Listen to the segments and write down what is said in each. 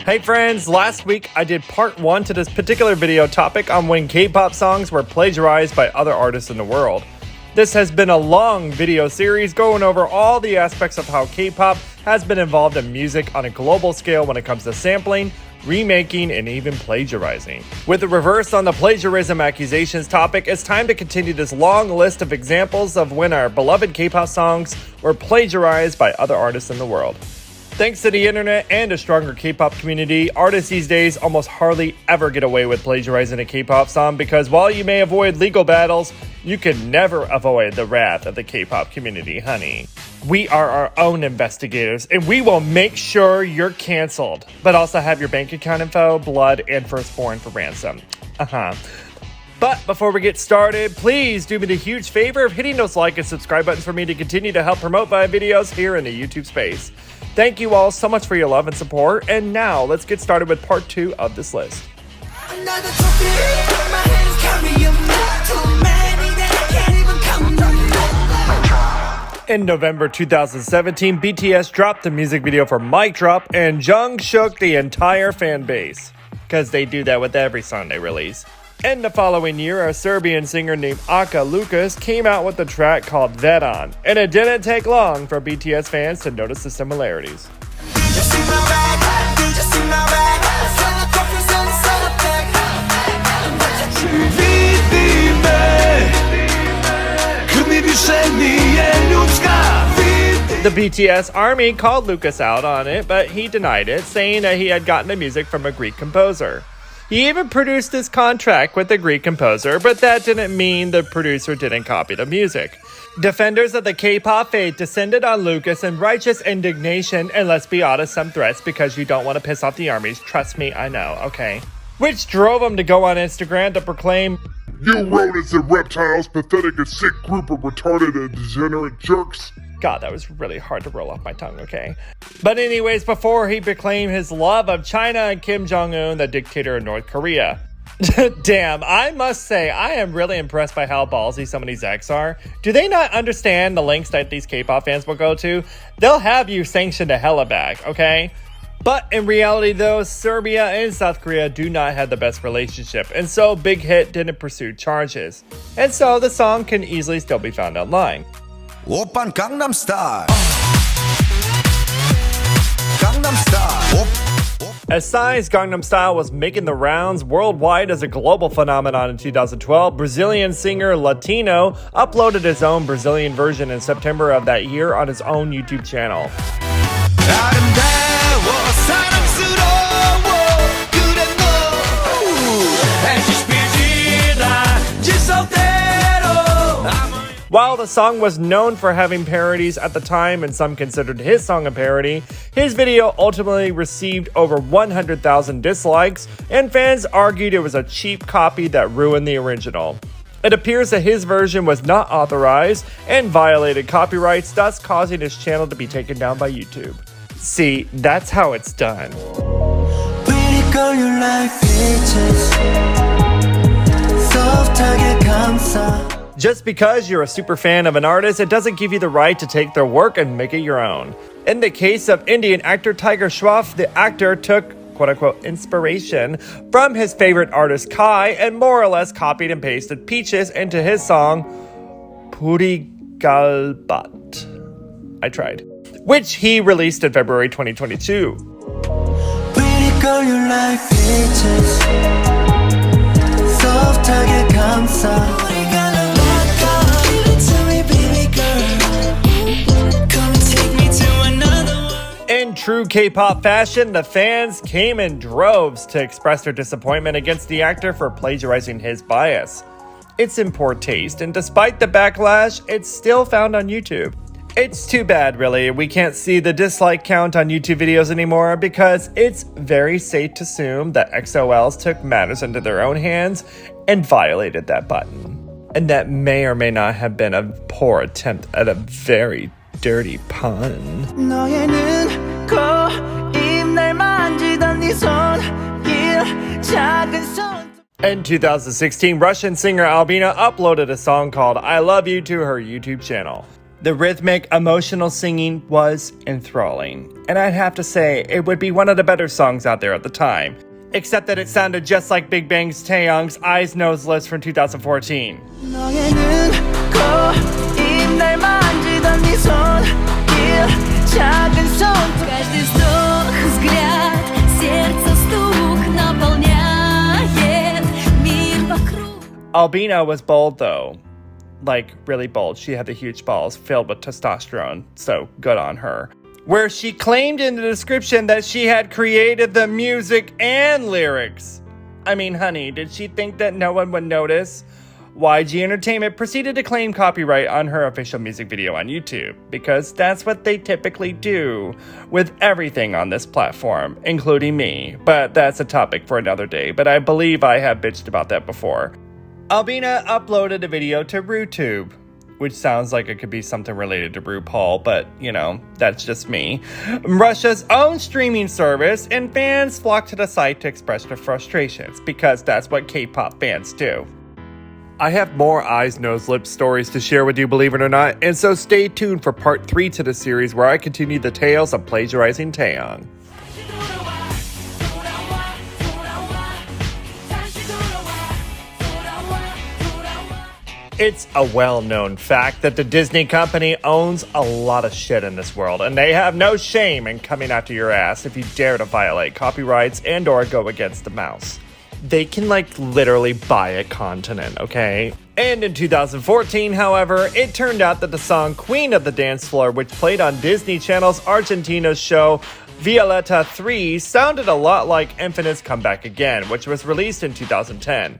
Hey friends, last week I did part 1 to this particular video topic on when K-pop songs were plagiarized by other artists in the world. This has been a long video series going over all the aspects of how K-pop has been involved in music on a global scale when it comes to sampling, remaking, and even plagiarizing. With the reverse on the plagiarism accusations topic, it's time to continue this long list of examples of when our beloved K-pop songs were plagiarized by other artists in the world. Thanks to the internet and a stronger K-pop community, artists these days almost hardly ever get away with plagiarizing a K-pop song because while you may avoid legal battles, you can never avoid the wrath of the K-pop community, honey. We are our own investigators, and we will make sure you're canceled, but also have your bank account info, blood, and firstborn for ransom. But before we get started, please do me the huge favor of hitting those like and subscribe buttons for me to continue to help promote my videos here in the YouTube space. Thank you all so much for your love and support, and now let's get started with part 2 of this list. In November 2017, BTS dropped the music video for Mic Drop, and Jung shook the entire fan base, because they do that with every song they release. In the following year, a Serbian singer named Aca Lukas came out with a track called Vedon, and it didn't take long for BTS fans to notice the similarities. The BTS army called Lukas out on it, but he denied it, saying that he had gotten the music from a Greek composer. He even produced this contract with the Greek composer, but that didn't mean the producer didn't copy the music. Defenders of the K-pop faith descended on Lukas in righteous indignation, and let's be honest, some threats because you don't want to piss off the armies. Trust me, I know, okay? Which drove him to go on Instagram to proclaim, "You rodents and reptiles, pathetic and sick group of retarded and degenerate jerks." God, that was really hard to roll off my tongue, okay? But anyways, before he proclaimed his love of China and Kim Jong-un, the dictator of North Korea. Damn, I must say, I am really impressed by how ballsy some of these acts are. Do they not understand the lengths that these K-pop fans will go to? They'll have you sanction the hella back, okay? But in reality though, Serbia and South Korea do not have the best relationship, and so Big Hit didn't pursue charges. And so the song can easily still be found online. Oppan Gangnam Style. Gangnam Style. As Psy's Gangnam Style was making the rounds worldwide as a global phenomenon in 2012, Brazilian singer Latino uploaded his own Brazilian version in September of that year on his own YouTube channel. While the song was known for having parodies at the time and some considered his song a parody, his video ultimately received over 100,000 dislikes, and fans argued it was a cheap copy that ruined the original. It appears that his version was not authorized and violated copyrights, thus causing his channel to be taken down by YouTube. See, that's how it's done. Just because you're a super fan of an artist, it doesn't give you the right to take their work and make it your own. In the case of Indian actor Tiger Shroff, the actor took quote-unquote inspiration from his favorite artist Kai and more or less copied and pasted Peaches into his song Puri Galbat. I tried. Which he released in February 2022. In true K-pop fashion, the fans came in droves to express their disappointment against the actor for plagiarizing his bias. It's in poor taste, and despite the backlash, it's still found on YouTube. It's too bad, really. We can't see the dislike count on YouTube videos anymore because it's very safe to assume that XOLs took matters into their own hands and violated that button. And that may or may not have been a poor attempt at a very dirty pun. In 2016, Russian singer Albina uploaded a song called I Love You to her YouTube channel. The rhythmic, emotional singing was enthralling, and I'd have to say it would be one of the better songs out there at the time, except that it sounded just like Big Bang's Taeyang's Eyes, Nose, Lips from 2014. Albina was bold though. Like, really bold. She had the huge balls filled with testosterone, so good on her. Where she claimed in the description that she had created the music and lyrics. I mean, honey, did she think that no one would notice? YG Entertainment proceeded to claim copyright on her official music video on YouTube, because that's what they typically do with everything on this platform, including me. But that's a topic for another day, but I believe I have bitched about that before. Albina uploaded a video to RuTube, which sounds like it could be something related to RuPaul, but, you know, that's just me. Russia's own streaming service, and fans flocked to the site to express their frustrations, because that's what K-pop fans do. I have more Eyes, Nose, Lips stories to share with you, believe it or not, and so stay tuned for part 3 to the series where I continue the tales of plagiarizing Taeyang. It's a well-known fact that the Disney company owns a lot of shit in this world, and they have no shame in coming after your ass if you dare to violate copyrights and or go against the mouse. They can, like, literally buy a continent, okay? And in 2014, however, it turned out that the song Queen of the Dance Floor, which played on Disney Channel's Argentina's show Violetta 3, sounded a lot like Infinite's Come Back Again, which was released in 2010.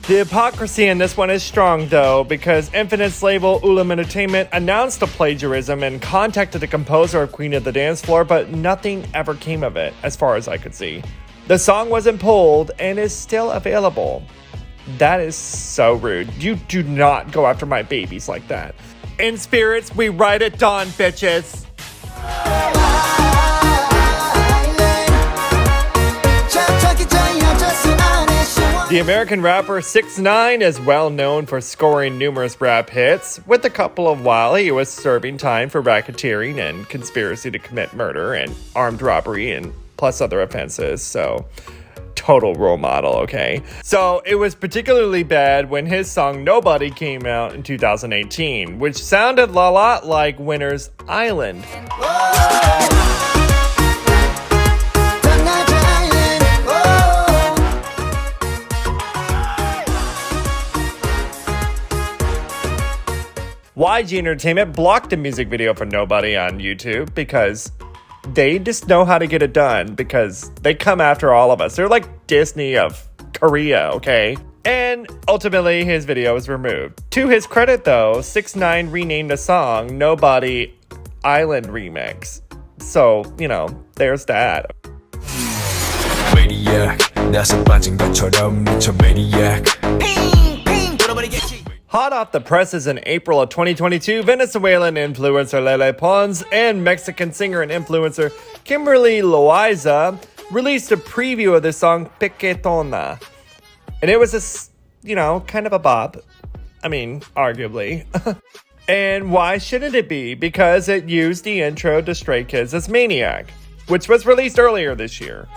The hypocrisy in this one is strong though, because Infinite's label Ulam Entertainment announced the plagiarism and contacted the composer of Queen of the Dance Floor, but nothing ever came of it, as far as I could see. The song wasn't pulled and is still available. That is so rude. You do not go after my babies like that. In spirits, we ride at dawn, bitches. The American rapper 6ix9ine is well known for scoring numerous rap hits, with a couple of while he was serving time for racketeering and conspiracy to commit murder and armed robbery and plus other offenses, so total role model, okay? So it was particularly bad when his song Nobody came out in 2018, which sounded a lot like Winter's Island. YG Entertainment blocked the music video for Nobody on YouTube because they just know how to get it done, because they come after all of us. They're like Disney of Korea, okay? And ultimately, his video was removed. To his credit, though, 6ix9ine renamed the song Nobody Island Remix. So, you know, there's that. Maniac, 나서 빠진 것처럼 미쳐 Maniac. Hot off the presses in April of 2022, Venezuelan influencer Lele Pons and Mexican singer and influencer Kimberly Loaiza released a preview of the song Piketona. And it was a, you know, kind of a bop. I mean, arguably. And why shouldn't it be? Because it used the intro to Stray Kids' Maniac, which was released earlier this year.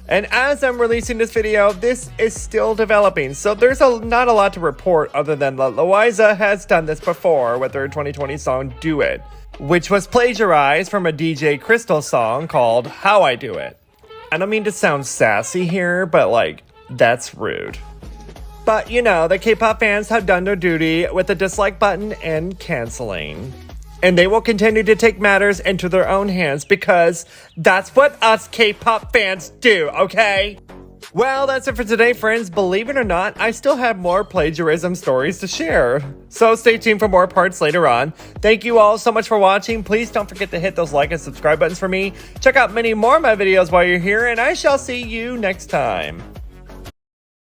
And as I'm releasing this video, this is still developing, so there's not a lot to report other than that Loaiza has done this before with her 2020 song Do It, which was plagiarized from a DJ Crystal song called How I Do It. I don't mean to sound sassy here, but like, that's rude. But you know, the K-pop fans have done their duty with the dislike button and canceling. And they will continue to take matters into their own hands because that's what us K-pop fans do, okay? Well, that's it for today, friends. Believe it or not, I still have more plagiarism stories to share. So stay tuned for more parts later on. Thank you all so much for watching. Please don't forget to hit those like and subscribe buttons for me. Check out many more of my videos while you're here, and I shall see you next time.